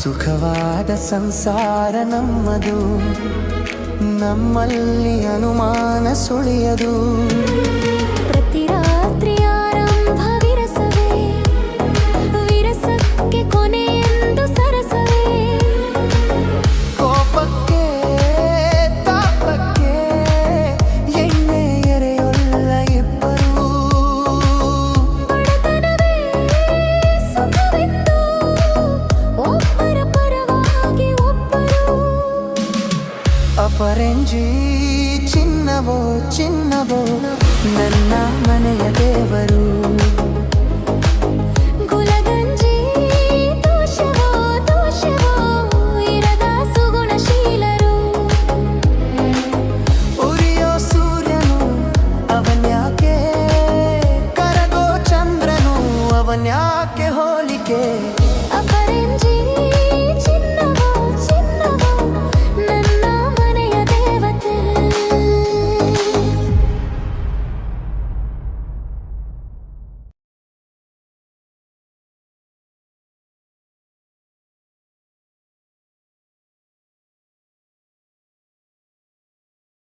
ಸುಖವಾದ ಸಂಸಾರ ನಮ್ಮದು, ನಮ್ಮಲ್ಲಿ ಅನುಮಾನ ಸುಳಿಯದು. ಪ್ರತಿ ರಾತ್ರಿ ಆರಂಭ ವಿರಸವೇ, ವಿರಸಕ್ಕೆ ಕೊನೆಯೆಂದು ಸರಸವೇ. ಕೋಪಕ್ಕೆ ತಾಪಕ್ಕೆ ಎಣ್ಣೆ ಎರೆಯೊಲ್ಲ ಇಬ್ಬರು. ಬಡತನವೇ ಸುಖವೆಂದು ಒಬ್ಬರ ಪರವಾಗಿ ಒಬ್ಬರು. ಅಪರಂಜಿ ಚಿನ್ನವೋ ಚಿನ್ನವೋ ನನ್ನ ಮನೆಯ ದೇವರು.